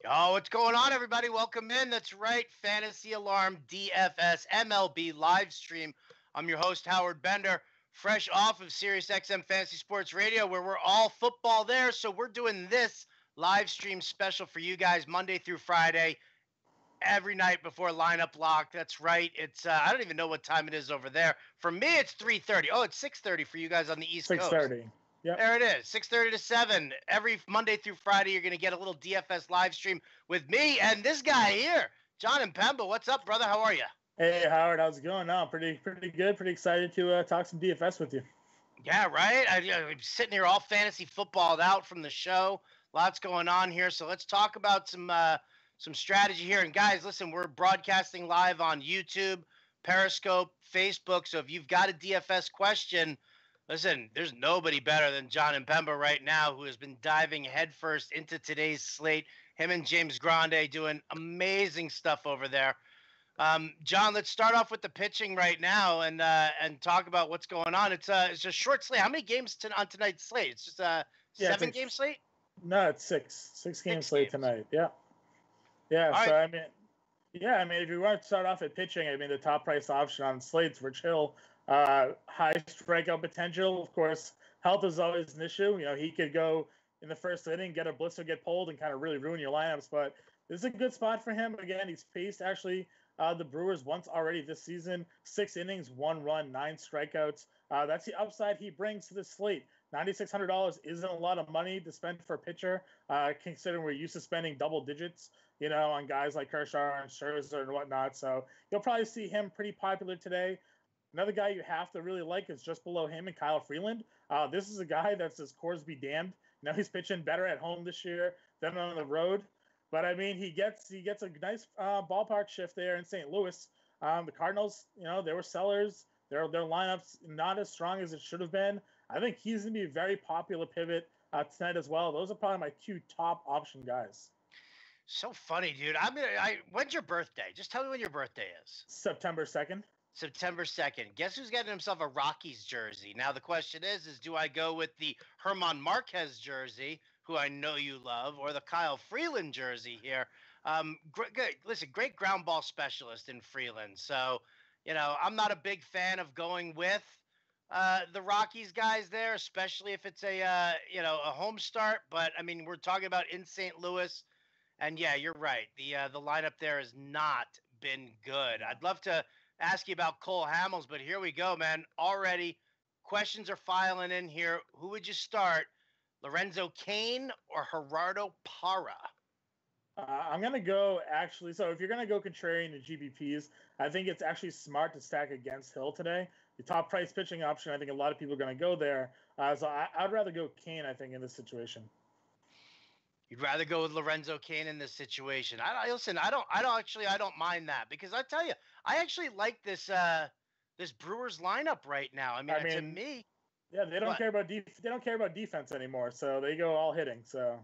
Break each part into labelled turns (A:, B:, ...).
A: Oh, what's going on, everybody? Welcome in. That's right. Fantasy Alarm DFS MLB live stream. I'm your host, Howard Bender, fresh off of SiriusXM Fantasy Sports Radio, where we're all football there. So we're doing this live stream special for you guys Monday through Friday, every night before lineup lock. That's right. It's I don't even know what time it is over there. For me, it's 3:30. Oh, it's 6:30 for you guys on the East Coast.
B: 6:30. Yep.
A: There it is, 6:30 to 7. Every Monday through Friday, you're going to get a little DFS live stream with me and this guy here, John and Pemba. What's up, brother? How are you?
B: Hey, Howard. How's it going? No, pretty good. Pretty excited to talk some DFS with you.
A: Yeah, right? I'm sitting here all fantasy footballed out from the show. Lots going on here. So let's talk about some strategy here. And guys, listen, we're broadcasting live on YouTube, Periscope, Facebook. So if you've got a DFS question, listen, there's nobody better than John and Pemba right now, who has been diving headfirst into today's slate. Him and James Grande doing amazing stuff over there. John, let's start off with the pitching right now and talk about what's going on. It's a short slate. How many games on tonight's slate? It's just a 7-game slate?
B: No, it's six game slate tonight. Yeah. Yeah.
A: All
B: so
A: right.
B: I mean, if you want to start off at pitching, I mean, the top price option on slates for Hill. High strikeout potential. Of course, health is always an issue. You know, he could go in the first inning, get a blister, get pulled, and kind of really ruin your lineups. But this is a good spot for him. Again, he's faced actually the Brewers once already this season. 6 innings, 1 run, 9 strikeouts. That's the upside he brings to the slate. $9,600 isn't a lot of money to spend for a pitcher, considering we're used to spending double digits, you know, on guys like Kershaw and Scherzer and whatnot. So you'll probably see him pretty popular today. Another guy you have to really like is just below him and Kyle Freeland. This is a guy that's his cores be damned. Now he's pitching better at home this year than on the road. But, I mean, he gets a nice ballpark shift there in St. Louis. The Cardinals, you know, they were sellers. Their lineup's not as strong as it should have been. I think he's going to be a very popular pivot tonight as well. Those are probably my 2 top option guys.
A: So funny, dude. When's your birthday? Just tell me when your birthday is.
B: September 2nd.
A: September 2nd. Guess who's getting himself a Rockies jersey? Now, the question is do I go with the Herman Marquez jersey, who I know you love, or the Kyle Freeland jersey here? Great ground ball specialist in Freeland. So, you know, I'm not a big fan of going with the Rockies guys there, especially if it's a home start. But, I mean, we're talking about in St. Louis. And, yeah, you're right. The lineup there has not been good. I'd love to ask you about Cole Hamels, but here we go, man. Already questions are filing in here. Who would you start, Lorenzo Cain or Gerardo Parra?
B: I'm going to go actually. So if you're going to go contrarian to GPPs, I think it's actually smart to stack against Hill today. The top price pitching option, I think a lot of people are going to go there. So I'd rather go Cain, I think, in this situation.
A: You'd rather go with Lorenzo Cain in this situation. I don't mind that, because I tell you, I actually like this Brewers lineup right now. I mean, to me,
B: yeah, they don't care about defense anymore, so they go all hitting. So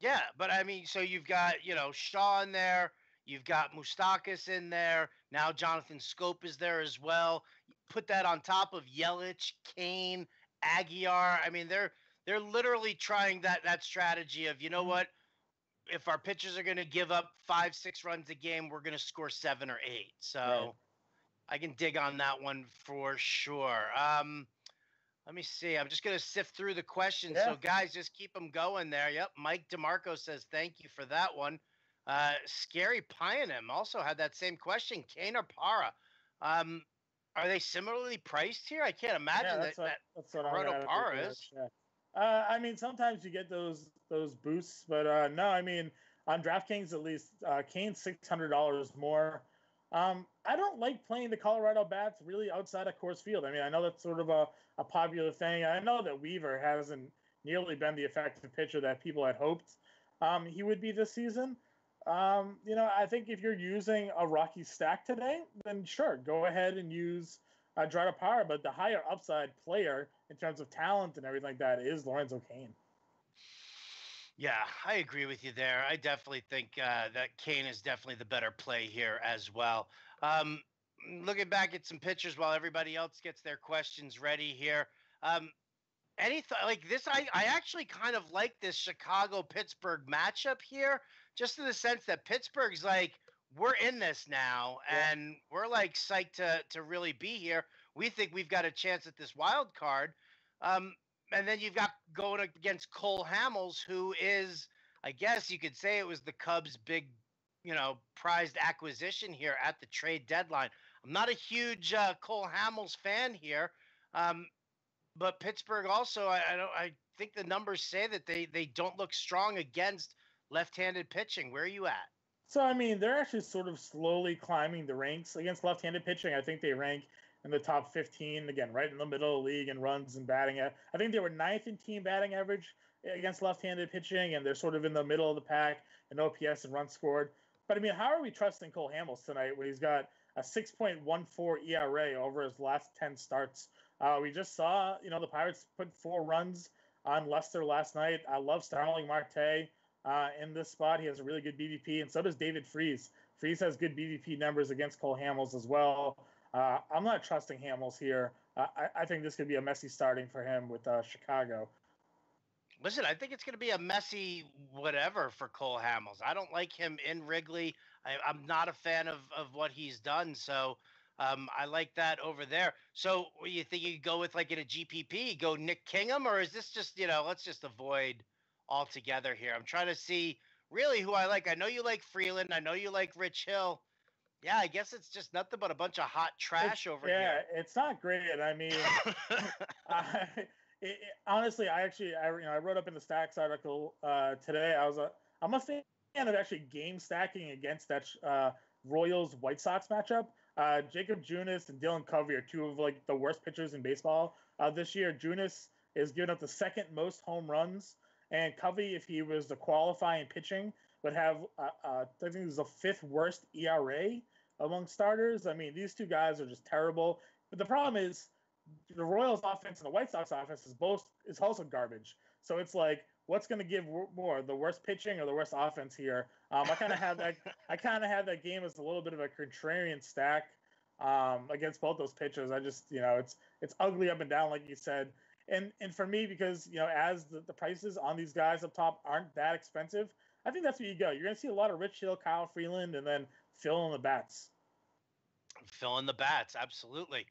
A: yeah, but I mean, so you've got, you know, Shaw in there, you've got Moustakas in there, now Jonathan Scope is there as well. Put that on top of Yelich, Cain, Aguilar. I mean, they're literally trying that strategy of, you know what, if our pitchers are going to give up 5-6 runs a game, we're going to score 7 or 8. So right. I can dig on that one for sure. Let me see. I'm just going to sift through the questions. Yeah. So, guys, just keep them going there. Yep. Mike DeMarco says thank you for that one. Scary Pioneer also had that same question. Cain or Parra? Are they similarly priced here? I can't imagine that's what Gerardo Parra is.
B: Yeah. I mean, sometimes you get those boosts, but no, I mean, on DraftKings at least, Cain's $600 more. I don't like playing the Colorado bats really outside of Coors Field. I mean, I know that's sort of a popular thing. I know that Weaver hasn't nearly been the effective pitcher that people had hoped he would be this season. You know, I think if you're using a Rocky stack today, then sure, go ahead and use Gerardo Parra, but the higher upside player in terms of talent and everything like that is Lorenzo Cain.
A: Yeah, I agree with you there. I definitely think that Cain is definitely the better play here as well. Looking back at some pictures while everybody else gets their questions ready here. anything like this, I actually kind of like this Chicago Pittsburgh matchup here, just in the sense that Pittsburgh's like, we're in this now,
B: Yeah.
A: and we're like psyched to really be here. We think we've got a chance at this wild card. Um, and then you've got going against Cole Hamels, who is, I guess you could say, it was the Cubs' big, prized acquisition here at the trade deadline. I'm not a huge Cole Hamels fan here. Um, but Pittsburgh also, I think the numbers say that they don't look strong against left-handed pitching. Where are you at?
B: So, I mean, they're actually sort of slowly climbing the ranks against left-handed pitching. I think they rank in the top 15, again, right in the middle of the league in runs and batting. I think they were ninth in team batting average against left-handed pitching, and they're sort of in the middle of the pack in OPS and runs scored. But, I mean, how are we trusting Cole Hamels tonight when he's got a 6.14 ERA over his last 10 starts? We just saw, the Pirates put 4 runs on Lester last night. I love Starling Marte in this spot. He has a really good BVP, and so does David Freese. Freese has good BVP numbers against Cole Hamels as well. I'm not trusting Hamels here. I think this could be a messy starting for him with Chicago.
A: Listen, I think it's going to be a messy whatever for Cole Hamels. I don't like him in Wrigley. I'm not a fan of what he's done. So I like that over there. So you think you go with like in a GPP, go Nick Kingham, or is this just, let's just avoid altogether here? I'm trying to see really who I like. I know you like Freeland. I know you like Rich Hill. Yeah, I guess it's just nothing but a bunch of hot trash over here.
B: Yeah, it's not great. I mean, honestly, I wrote up in the Stacks article today. I'm a fan of actually game stacking against that Royals White Sox matchup. Jacob Junis and Dylan Covey are two of like the worst pitchers in baseball this year. Junis is giving up the second most home runs, and Covey, if he was to qualify in pitching, would have I think it was the 5th worst ERA among starters. I mean, these two guys are just terrible. But the problem is the Royals offense and the White Sox offense is also garbage. So it's like, what's going to give more, the worst pitching or the worst offense here? I kind of have that game as a little bit of a contrarian stack against both those pitchers. I just, it's ugly up and down, like you said. And for me, because, as the prices on these guys up top aren't that expensive, I think that's where you go. You're going to see a lot of Rich Hill, Kyle Freeland, and then fill in the bats.
A: Fill in the bats, absolutely.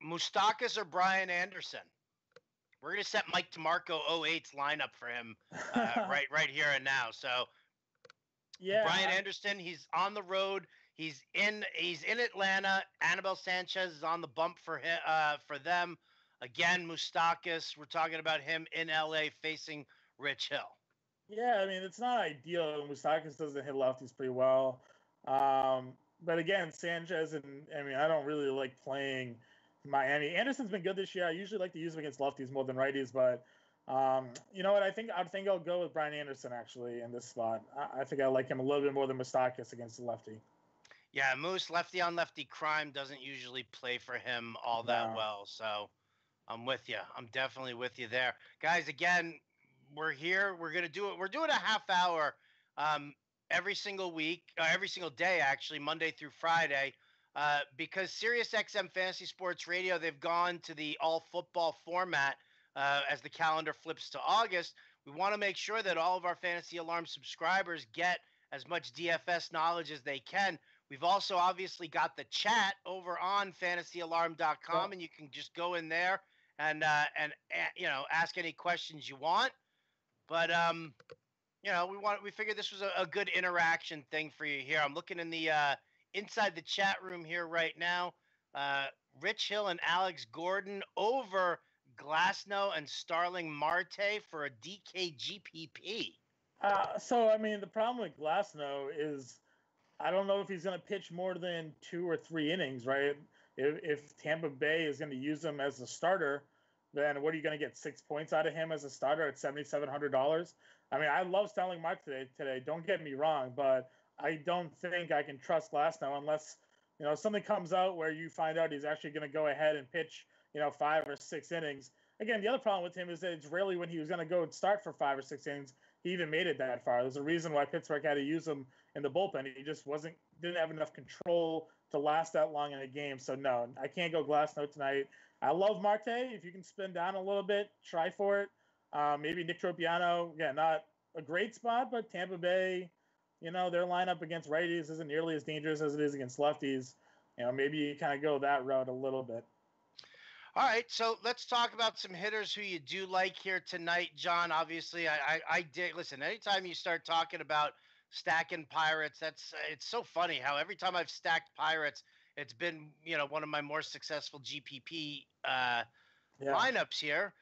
A: Moustakas or Brian Anderson? We're going to set Mike DeMarco 08's lineup for him right here and now. So, yeah, Brian Anderson, he's on the road. He's in Atlanta. Anibal Sanchez is on the bump for him, for them. Again, Moustakas, we're talking about him in LA facing Rich Hill.
B: Yeah, I mean, it's not ideal. Moustakas doesn't hit lefties pretty well. But again, Sanchez, and I mean, I don't really like playing Miami. Anderson's been good this year. I usually like to use him against lefties more than righties, but you know what? I think I'll go with Brian Anderson actually in this spot. I think I like him a little bit more than Moustakas against the lefty.
A: Yeah, Moose, lefty on lefty crime doesn't usually play for him all that well. So I'm with you. I'm definitely with you there. Guys, again, we're here. We're going to do it. We're doing a half hour every single week, every single day, actually, Monday through Friday, because SiriusXM Fantasy Sports Radio, they've gone to the all football format as the calendar flips to August. We want to make sure that all of our Fantasy Alarm subscribers get as much DFS knowledge as they can. We've also obviously got the chat over on fantasyalarm.com, and you can just go in there and ask any questions you want. But we figured this was a good interaction thing for you here. I'm looking in the inside the chat room here right now. Rich Hill and Alex Gordon over Glasnow and Starling Marte for a DK GPP.
B: So I mean, the problem with Glasnow is I don't know if he's going to pitch more than 2 or 3 innings, right? If Tampa Bay is going to use him as a starter, then what are you going to get, 6 points out of him as a starter at $7,700? I mean, I love Starling Marte today. Don't get me wrong, but I don't think I can trust Glasnow unless something comes out where you find out he's actually going to go ahead and pitch 5 or 6 innings. Again, the other problem with him is that it's rarely when he was going to go and start for 5 or 6 innings he even made it that far. There's a reason why Pittsburgh had to use him in the bullpen. He just didn't have enough control to last that long in a game. So no, I can't go Glasnow tonight. I love Marte. If you can spin down a little bit, try for it. Maybe Nick Tropiano. Again, not a great spot, but Tampa Bay, their lineup against righties isn't nearly as dangerous as it is against lefties. Maybe you kind of go that route a little bit.
A: All right, so let's talk about some hitters who you do like here tonight, John. Obviously, I dig. Listen, anytime you start talking about stacking Pirates, it's so funny how every time I've stacked Pirates, it's been one of my more successful GPP lineups here.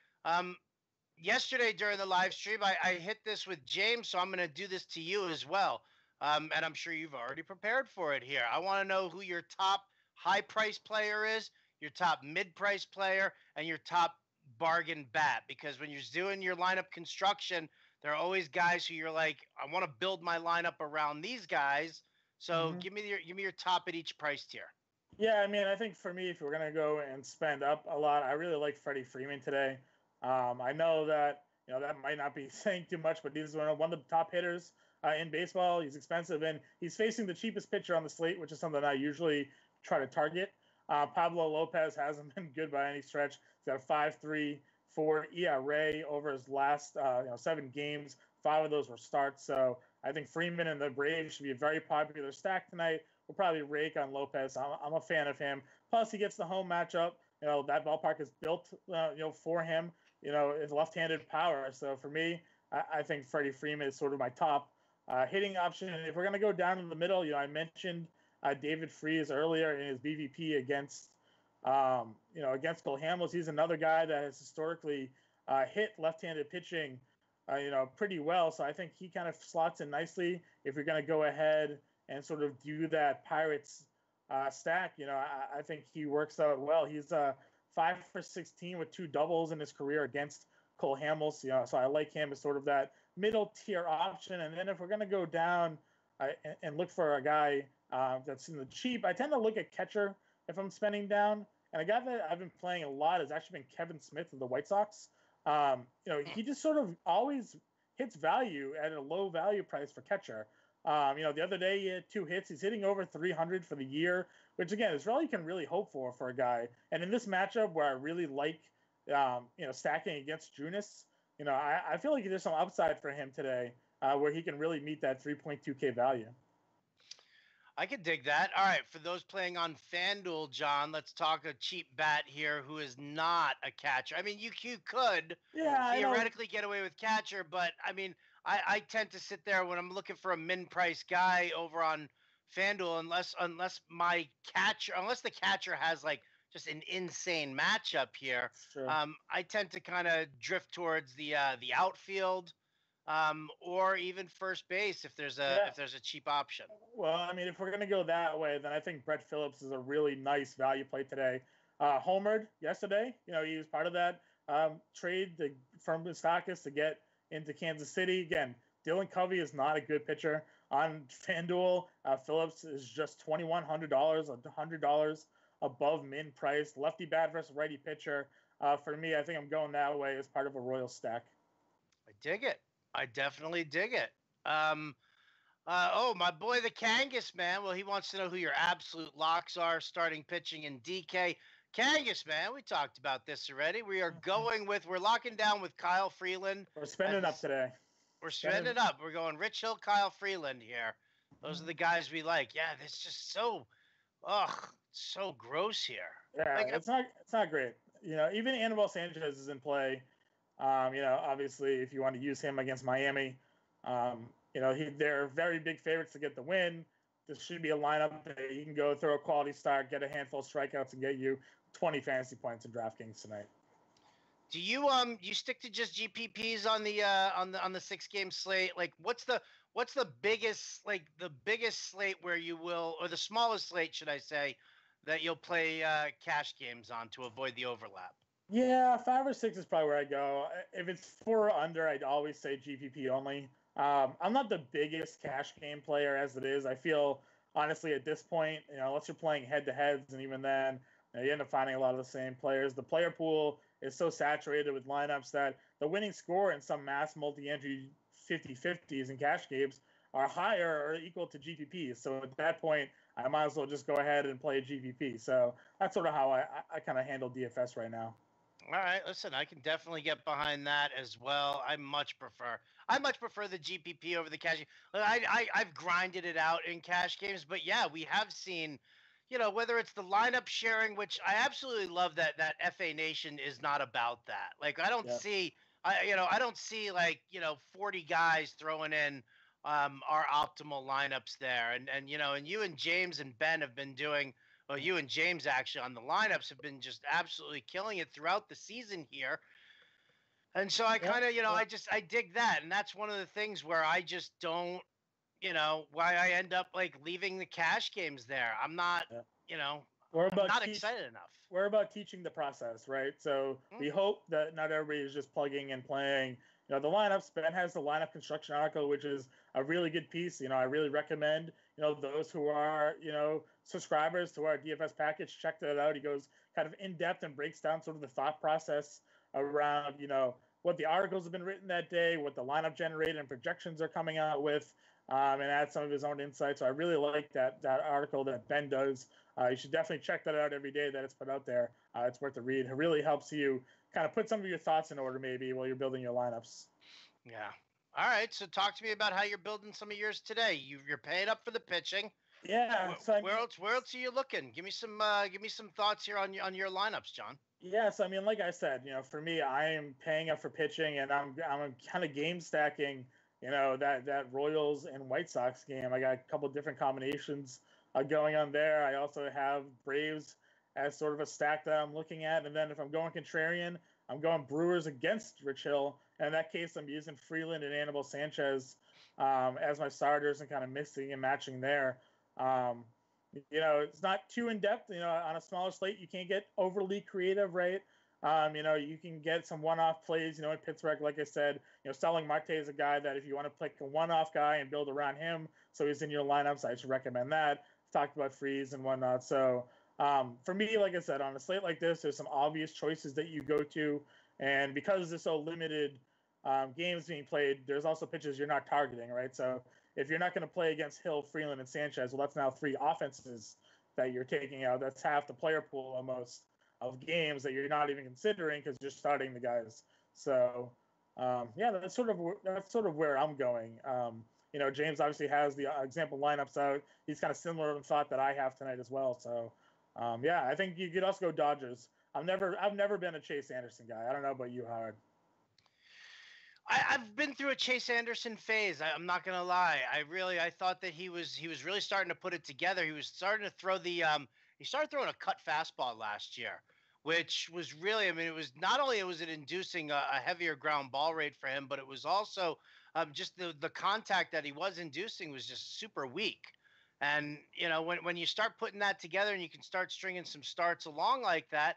A: Yesterday during the live stream, I hit this with James, so I'm going to do this to you as well. And I'm sure you've already prepared for it here. I want to know who your top high price player is, your top mid-price player, and your top bargain bat. Because when you're doing your lineup construction, there are always guys who you're like, I want to build my lineup around these guys. So give me your top at each price tier.
B: Yeah, I mean, I think for me, if we're gonna go and spend up a lot, I really like Freddie Freeman today. I know that that might not be saying too much, but he's one of the top hitters in baseball. He's expensive, and he's facing the cheapest pitcher on the slate, which is something I usually try to target. Pablo Lopez hasn't been good by any stretch. He's got a 5.34 ERA over his last 7 games. 5 of those were starts. So I think Freeman and the Braves should be a very popular stack tonight. We'll probably rake on Lopez. I'm a fan of him. Plus, he gets the home matchup. That ballpark is built, for him. It's left-handed power. So for me, I think Freddie Freeman is sort of my top hitting option. And if we're going to go down in the middle, I mentioned David Freese earlier in his BVP against Cole Hamels. He's another guy that has historically hit left-handed pitching, pretty well. So I think he kind of slots in nicely if you're going to go ahead and sort of do that Pirates stack. I think he works out well. He's 5 for 16 with 2 doubles in his career against Cole Hamels. So I like him as sort of that middle tier option. And then if we're going to go down and look for a guy that's in the cheap, I tend to look at catcher if I'm spending down. And a guy that I've been playing a lot has actually been Kevin Smith of the White Sox. He just sort of always hits value at a low value price for catcher. The other day he had 2 hits. He's hitting over 300 for the year, which again is all you can really hope for a guy. And in this matchup where I really like, stacking against Junis, I feel like there's some upside for him today where he can really meet that 3.2K value.
A: I could dig that. All right, for those playing on FanDuel, John, let's talk a cheap bat here who is not a catcher. I mean, you could theoretically get away with catcher, but I mean, I tend to sit there when I'm looking for a min-price guy over on FanDuel, unless the catcher has like just an insane matchup here.
B: Sure.
A: I tend to kind of drift towards the outfield, or even first base if there's a cheap option.
B: Well, I mean, if we're gonna go that way, then I think Brett Phillips is a really nice value play today. Homered yesterday. He was part of that trade from Mustakas to get into Kansas City. Again, Dylan Covey is not a good pitcher on FanDuel. Phillips is just $2,100, $100 above min price. Lefty bat versus righty pitcher. For me, I think I'm going that way as part of a Royal stack.
A: I dig it. I definitely dig it. My boy, the Kangas, man. Well, he wants to know who your absolute locks are starting pitching in DK. Kangas, man, we talked about this already. We're locking down with Kyle Freeland.
B: We're spending up today.
A: We're spending up. We're going Rich Hill, Kyle Freeland here. Those are the guys we like. Yeah, it's just so gross here.
B: Yeah, it's not great. Even Anibal Sanchez is in play. Obviously, if you want to use him against Miami, they're very big favorites to get the win. This should be a lineup that you can go throw a quality start, get a handful of strikeouts, and get you 20 fantasy points in DraftKings tonight.
A: Do you stick to just GPPs on the 6-game slate? Like, what's the biggest slate where you will, or the smallest slate, should I say, that you'll play cash games on to avoid the overlap?
B: Yeah, 5 or 6 is probably where I go. If it's 4 or under, I'd always say GPP only. I'm not the biggest cash game player as it is. I feel, honestly, at this point, unless you're playing head-to-heads, and even then, you end up finding a lot of the same players. The player pool is so saturated with lineups that the winning score in some mass multi-entry 50-50s and cash games are higher or equal to GPPs. So at that point, I might as well just go ahead and play a GPP. So that's sort of how I kind of handle DFS right now.
A: All right, listen, I can definitely get behind that as well. I much prefer the GPP over the cash. I've grinded it out in cash games, but yeah, we have seen, whether it's the lineup sharing, which I absolutely love that FA Nation is not about that. Like I don't
B: Yeah.
A: see I don't see like 40 guys throwing in our optimal lineups there, and you and James and Ben have been doing. Well, you and James actually on the lineups have been just absolutely killing it throughout the season here. And so I kind of, I dig that. And that's one of the things where I just don't, why I end up like leaving the cash games there. I'm not, I'm not excited enough.
B: We're about teaching the process, right? So we hope that not everybody is just plugging and playing. The lineups. Ben has the lineup construction article, which is a really good piece. I really recommend, those who are, subscribers to our DFS package, check that out. He goes kind of in depth and breaks down sort of the thought process around, what the articles have been written that day, what the lineup generated and projections are coming out with, and add some of his own insights. So I really like that article that Ben does. You should definitely check that out every day that it's put out there. It's worth a read. It really helps you kind of put some of your thoughts in order maybe while you're building your lineups.
A: Yeah. All right. So talk to me about how you're building some of yours today. You're paying up for the pitching.
B: Yeah.
A: Where else are you looking? Give me some thoughts here on your lineups, John.
B: Yes, like I said, for me, I am paying up for pitching, and I'm kind of game stacking. That Royals and White Sox game. I got a couple different combinations going on there. I also have Braves as sort of a stack that I'm looking at, and then if I'm going contrarian, I'm going Brewers against Rich Hill. And in that case, I'm using Freeland and Anibal Sanchez as my starters and kind of mixing and matching there. It's not too in depth. On a smaller slate, you can't get overly creative, right? You can get some one-off plays. In Pittsburgh, like I said, Starling Marte is a guy that if you want to pick a one-off guy and build around him, so he's in your lineups, I should recommend that. I've talked about Freeze and whatnot. So for me, like I said, on a slate like this, there's some obvious choices that you go to, and because there's so limited games being played, there's also pitches you're not targeting, right? So if you're not going to play against Hill, Freeland, and Sanchez, well, that's now 3 offenses that you're taking out. That's half the player pool almost of games that you're not even considering because you're starting the guys. So, that's sort of where I'm going. James obviously has the example lineups out. He's kind of similar in thought that I have tonight as well. So, I think you could also go Dodgers. I've never been a Chase Anderson guy. I don't know about you, Howard.
A: I've been through a Chase Anderson phase. I'm not gonna lie. I thought that he was really starting to put it together. He was starting to throw he started throwing a cut fastball last year, which was really, it was not only was it inducing a heavier ground ball rate for him, but it was also just the contact that he was inducing was just super weak. And when you start putting that together and you can start stringing some starts along like that,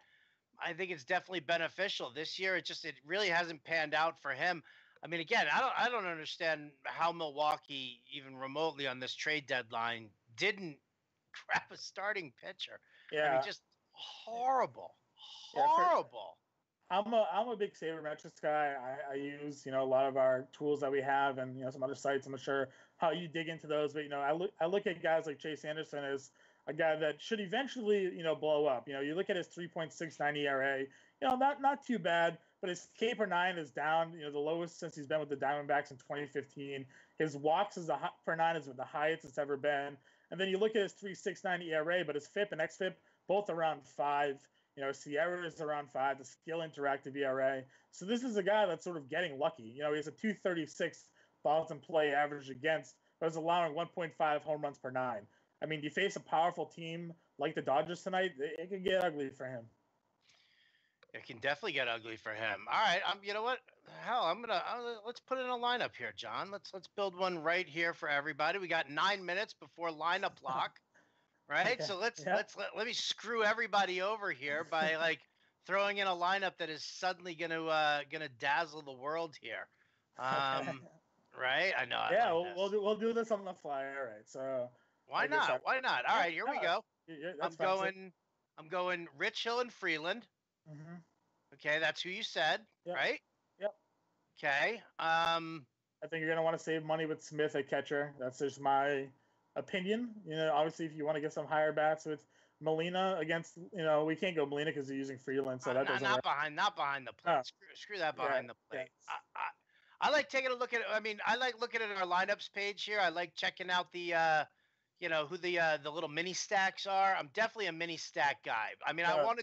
A: I think it's definitely beneficial. This year, it really hasn't panned out for him. Again, I don't understand how Milwaukee, even remotely on this trade deadline, didn't grab a starting pitcher.
B: Yeah,
A: just horrible.
B: I'm a big sabermetrics guy. I use a lot of our tools that we have and some other sites. I'm not sure how you dig into those, but I look at guys like Chase Anderson as a guy that should eventually blow up. You look at his 3.69 ERA. Not too bad, but his K per 9 is down. The lowest since he's been with the Diamondbacks in 2015. His walks per 9 is the highest it's ever been. And then you look at his 3.69 ERA, but his FIP and xFIP both around 5. Sierra is around 5. The skill interactive ERA. So this is a guy that's sort of getting lucky. He has a 236 balls in play average against, but is allowing 1.5 home runs per 9. You face a powerful team like the Dodgers tonight, it can get ugly for him.
A: It can definitely get ugly for him. All right, you know what? Hell, let's put in a lineup here, John. Let's build one right here for everybody. We got 9 minutes before lineup lock, right? Okay. So let me screw everybody over here by like throwing in a lineup that is suddenly gonna dazzle the world here. Right? I know.
B: Yeah, we'll do this on the fly. All right, so.
A: Why not? All right, here we go. I'm going Rich Hill and Freeland.
B: Mm-hmm.
A: Okay, that's who you said, right?
B: Yep.
A: Okay.
B: I think you're gonna want to save money with Smith at catcher. That's just my opinion. Obviously, if you want to get some higher bats with Molina against, we can't go Molina because you're using Freeland, so that doesn't work.
A: Not behind the plate.
B: Oh,
A: Screw that behind the plate.
B: yes.
A: I like taking a look at it. I mean, I like looking at our lineups page here. I like checking out the who the little mini stacks are. I'm definitely a mini stack guy. I mean, I want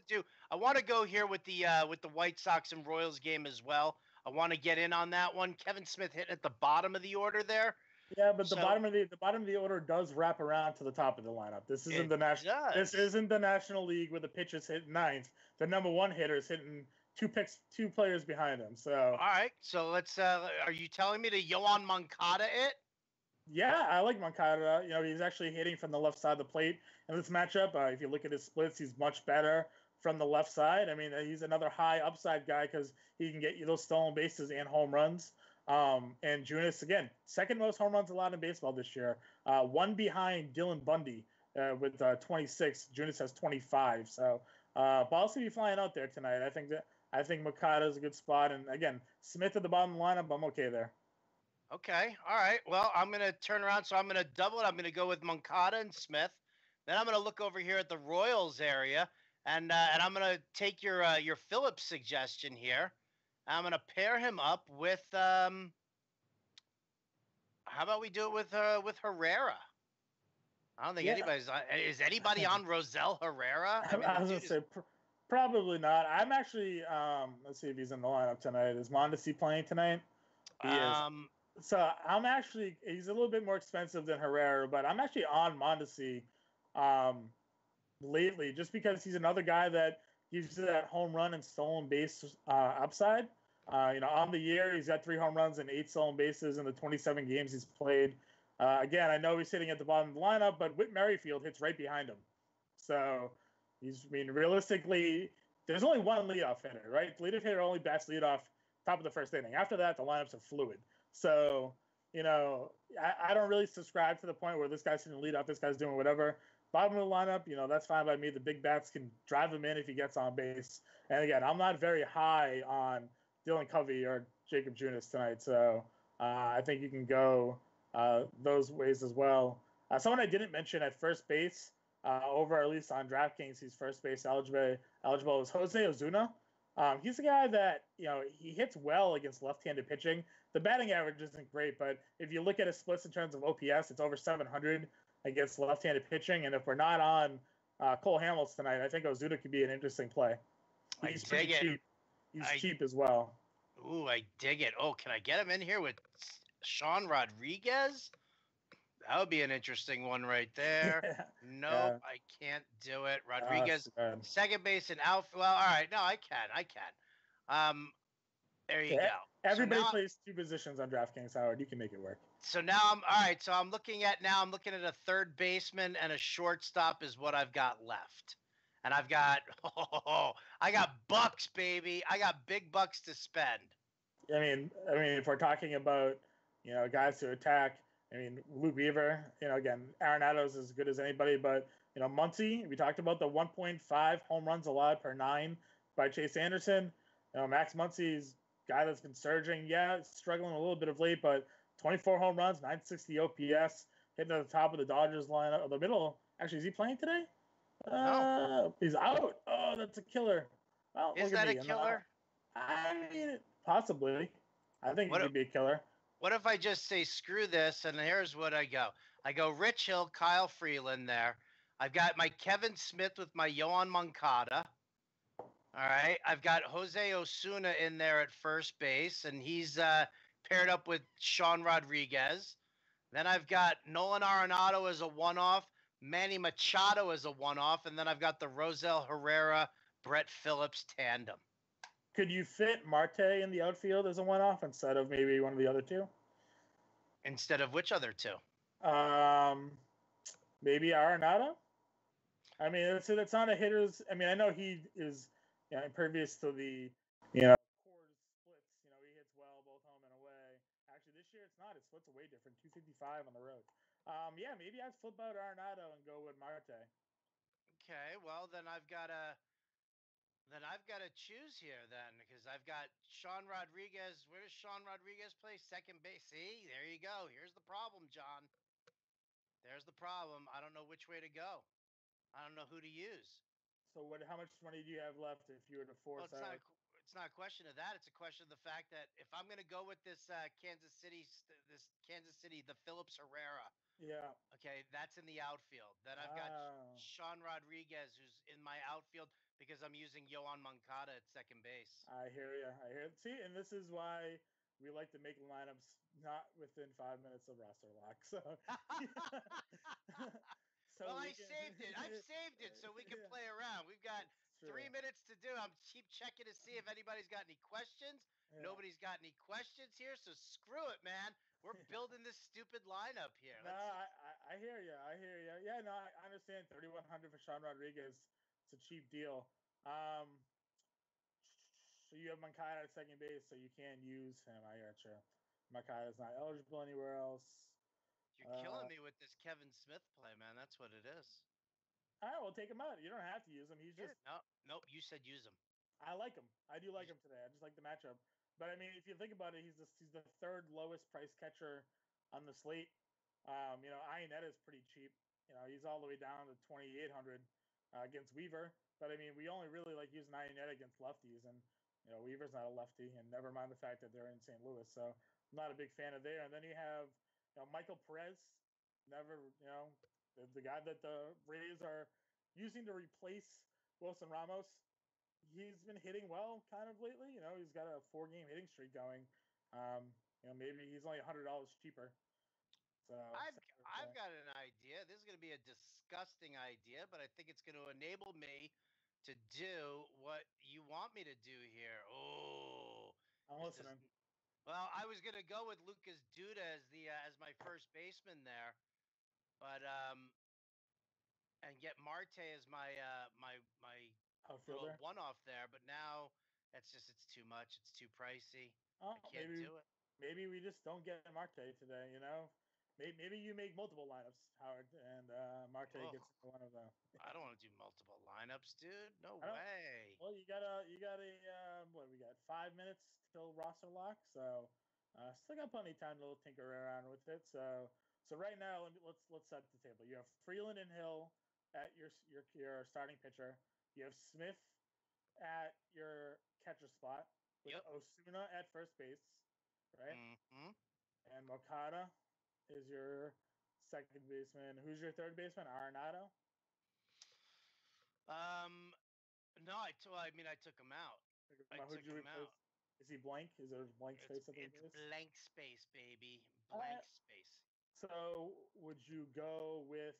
A: to go here with the White Sox and Royals game as well. I want to get in on that one. Kevin Smith hitting at the bottom of the order there.
B: Yeah, but the bottom of the order does wrap around to the top of the lineup. This isn't the National League where the pitcher's hitting ninth. The number one hitter is hitting two players behind him. So
A: all right, so let's. Are you telling me to Yoan Moncada it?
B: Yeah, I like Moncada. He's actually hitting from the left side of the plate in this matchup. If you look at his splits, he's much better from the left side. I mean, he's another high upside guy because he can get you those stolen bases and home runs. And Junis, again, second most home runs allowed in baseball this year. One behind Dylan Bundy with 26. Junis has 25. So balls to be flying out there tonight. I think Moncada is a good spot. And again, Smith at the bottom of the lineup, I'm okay there.
A: Okay. All right. Well, I'm going to turn around. So I'm going to double it. I'm going to go with Moncada and Smith. Then I'm going to look over here at the Royals area. And I'm going to take your Phillips suggestion here. I'm going to pair him up with how about we do it with Herrera? I don't think anybody's on. Is anybody on Rosell Herrera?
B: I was going to say probably not. I'm actually let's see if he's in the lineup tonight. Is Mondesi playing tonight? He is. So he's a little bit more expensive than Herrera, but I'm actually on Mondesi lately just because he's another guy that gives you that home run and stolen base upside. On the year, he's got 3 home runs and 8 stolen bases in the 27 games he's played. Again, I know he's sitting at the bottom of the lineup, but Whit Merrifield hits right behind him. So realistically, there's only one leadoff hitter, right? The leadoff hitter only bats leadoff top of the first inning. After that, the lineups are fluid. So, I don't really subscribe to the point where this guy's hitting leadoff, this guy's doing whatever. Bottom of the lineup, that's fine by me. The big bats can drive him in if he gets on base. And again, I'm not very high on Dylan Covey or Jacob Junis tonight. So I think you can go those ways as well. Someone I didn't mention at first base, over at least on DraftKings, he's first base eligible is Jose Ozuna. He's a guy that, he hits well against left-handed pitching. The batting average isn't great, but if you look at his splits in terms of OPS, it's over 700 against left-handed pitching. And if we're not on Cole Hamels tonight, I think Ozuna could be an interesting play. He's pretty cheap. He's cheap as well.
A: Ooh, I dig it. Oh, can I get him in here with Sean Rodriguez? That would be an interesting one right there. Nope, I can't do it. Rodriguez, second base and outfield. Well, all right. No, I can. There you go.
B: Everybody plays 2 positions on DraftKings, Howard. You can make it work.
A: So now I'm looking at a third baseman and a shortstop is what I've got left. And I've got I got bucks, baby. I got big bucks to spend.
B: I mean, if we're talking about, guys to attack, Luke Weaver, again, Arenado's as good as anybody, but, Muncy, we talked about the 1.5 home runs allowed per 9 by Chase Anderson. Max Muncy's guy that's been surging. Yeah, struggling a little bit of late, but 24 home runs, 960 OPS, hitting at the top of the Dodgers lineup, or the middle. Actually, is he playing today?
A: No.
B: He's out. Oh, that's a killer. Well,
A: is that a killer?
B: Possibly. I think he could be a killer.
A: What if I just say screw this, and here's what I go. I go Rich Hill, Kyle Freeland there. I've got my Kevin Smith with my Yoan Moncada. All right. I've got Jose Osuna in there at first base, and he's paired up with Sean Rodriguez. Then I've got Nolan Arenado as a one-off, Manny Machado as a one-off, and then I've got the Rosell Herrera, Brett Phillips tandem.
B: Could you fit Marte in the outfield as a one-off instead of maybe one of the other 2?
A: Instead of which other 2?
B: Maybe Arenado. It's not a hitter's. I know he is impervious to the core splits. He hits well both home and away. Actually, this year it's not. His splits are way different. 255 on the road. Maybe I'd flip out Arenado and go with Marte.
A: Okay, well then I've got to choose here then, because I've got Sean Rodriguez. Where does Sean Rodriguez play? Second base. See, there you go. Here's the problem, John. There's the problem. I don't know which way to go. I don't know who to use.
B: So what? How much money do you have left if you were to
A: Well,
B: force out?
A: it's not a question of that. It's a question of the fact that if I'm going to go with this Kansas City, the Phillips Herrera,
B: Yeah.
A: okay, that's in the outfield. Then I've got
B: Wow.
A: Sean Rodriguez, who's in my outfield because I'm using Yohan Moncada at second base.
B: I hear you. I hear. See, and this is why we like to make lineups not within 5 minutes of roster lock. So,
A: Well,
B: so
A: I
B: we can.
A: saved it. I've saved it so we can
B: Yeah,
A: play around. We've got
B: it's
A: 3
B: true.
A: minutes to do. I'm keep checking to see if anybody's got any questions.
B: Yeah.
A: Nobody's got any questions here, so screw it, man. We're building this stupid lineup here.
B: No, I hear you. I hear you. Yeah, no, I understand. 3,100 for Sean Rodriguez. It's a cheap deal. So you have Moncada at second base, so you can use him. I gotcha. Moncada's not eligible anywhere else.
A: You're killing me with this Kevin Smith play, man. That's what it is.
B: All right, well, take him out. You don't have to use him. He's just.
A: No, nope. You said use him.
B: I like him. I do like him today. I just like the matchup. But I mean, if you think about it, he's the third lowest price catcher on the slate. Ionetta is pretty cheap. He's all the way down to 2,800 against Weaver. But I mean, we only really like using Ionetta against lefties, and Weaver's not a lefty, and never mind the fact that they're in St. Louis. So I'm not a big fan of there. And then you have Michael Perez, never the guy that the Rays are using to replace Wilson Ramos. He's been hitting well kind of lately. He's got a 4-game hitting streak going. Maybe he's only $100 cheaper. So
A: I've got an idea. This is going to be a disgusting idea, but I think it's going to enable me to do what you want me to do here. Oh,
B: I'm listening.
A: Well, I was going to go with Lucas Duda as my first baseman there, but and get Marte as my my little one-off there. But now it's too much. It's too pricey. I can't do it.
B: Maybe we just don't get Marte today. Maybe you make multiple lineups, Howard, and Marte gets into one of them.
A: I don't want to do multiple lineups, dude. No way.
B: Well, you got what we got? 5 minutes till roster lock, so still got plenty of time to tinker around with it. So right now, let's set the table. You have Freeland and Hill at your starting pitcher. You have Smith at your catcher spot with Osuna at first base, right?
A: Mm-hmm.
B: And Moncada is your second baseman. Who's your third baseman? Arenado?
A: No, I took him out. I took him out.
B: Is he blank? Is there a blank space at the base?
A: It's blank space, baby. Blank space.
B: So would you go with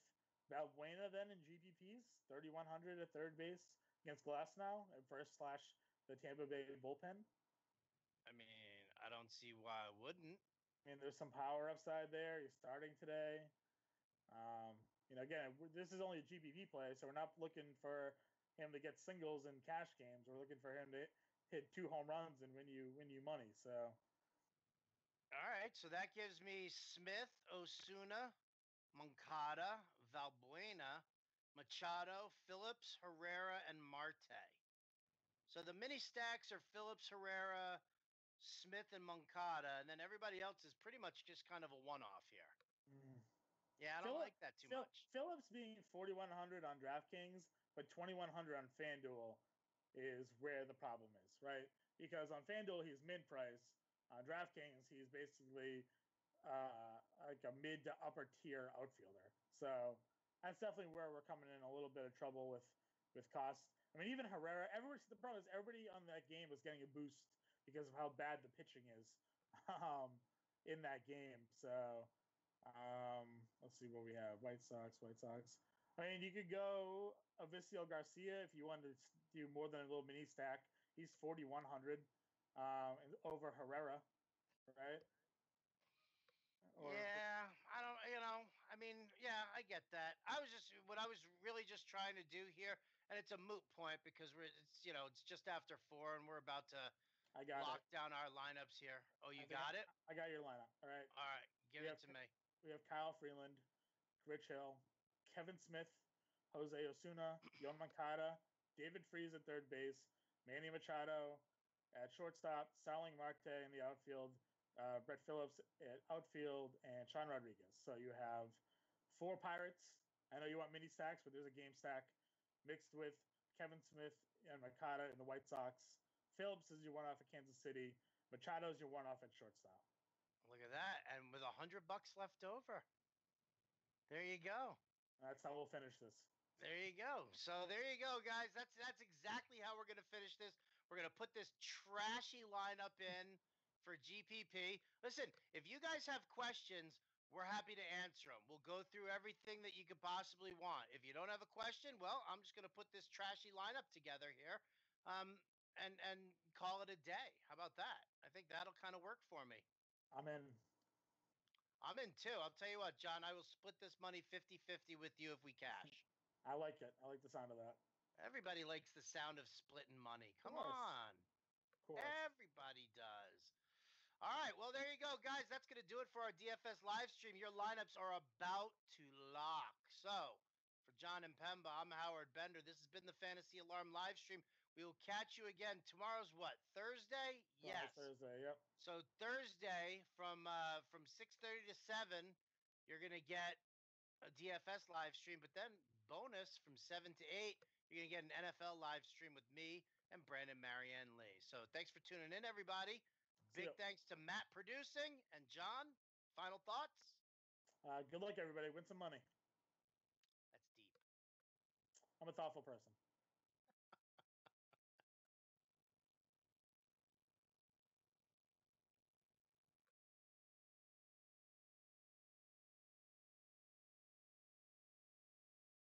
B: Valbuena then in GPPs? 3,100 at third base against Glasnow at first / the Tampa Bay bullpen?
A: I mean, I don't see why I wouldn't.
B: I mean, there's some power upside there. He's starting today. Again, this is only a GPP play, so we're not looking for him to get singles in cash games. We're looking for him to hit 2 home runs and win you money. So,
A: all right. So that gives me Smith, Osuna, Moncada, Valbuena, Machado, Phillips, Herrera, and Marte. So the mini stacks are Phillips, Herrera, Smith, and Moncada, and then everybody else is pretty much just kind of a one-off here. Yeah, I don't like that too much.
B: Phillips being 4,100 on DraftKings, but 2,100 on FanDuel is where the problem is, right? Because on FanDuel, he's mid-price. On DraftKings, he's basically like a mid to upper tier outfielder. So that's definitely where we're coming in a little bit of trouble with cost. I mean, even Herrera, the problem is everybody on that game was getting a boost because of how bad the pitching is in that game. So let's see what we have. White Sox. I mean, you could go Avisail Garcia if you wanted to do more than a little mini stack. He's 4,100 over Herrera, right?
A: Yeah, I don't, I mean, yeah, I get that. What I was really just trying to do here, and it's a moot point because it's just after 4 and we're about to lock down our lineups here. Oh, you got it?
B: I got your lineup. All right.
A: All right. Give it to me.
B: We have Kyle Freeland, Rich Hill, Kevin Smith, Jose Osuna, Yohan Moncada, David Freese at third base, Manny Machado at shortstop, Starling Marte in the outfield, Brett Phillips at outfield, and Sean Rodriguez. So you have 4 Pirates. I know you want mini stacks, but there's a game stack mixed with Kevin Smith and Makata in the White Sox. Phillips is your one-off at Kansas City. Machado's your one-off at shortstop.
A: Look at that. And with $100 left over. There you go.
B: That's how we'll finish this.
A: There you go. So there you go, guys. That's exactly how we're going to finish this. We're going to put this trashy lineup in for GPP. Listen, if you guys have questions, we're happy to answer them. We'll go through everything that you could possibly want. If you don't have a question, well, I'm just going to put this trashy lineup together here and call it a day. How about that? I think that'll kind of work for me.
B: I'm in.
A: I'm in too. I'll tell you what, John, I will split this money 50-50 with you if we cash.
B: I like it. I like the sound of that.
A: Everybody likes the sound of splitting money. Come
B: course.
A: on.
B: Of course.
A: Everybody does. All right. Well, there you go, guys. That's going to do it for our DFS live stream. Your lineups are about to lock. So, for John and Pemba, I'm Howard Bender. This has been the Fantasy Alarm live stream. We will catch you again. Tomorrow's what? Thursday? Yes.
B: Thursday, yep.
A: So, Thursday from 6:30 to 7, you're going to get a DFS live stream. But then, bonus from 7 to 8, you're going to get an NFL live stream with me and Brandon Marianne Lee. So, thanks for tuning in, everybody. Big thanks to Matt producing and John. Final thoughts?
B: Good luck, everybody. Win some money.
A: That's deep.
B: I'm a thoughtful person.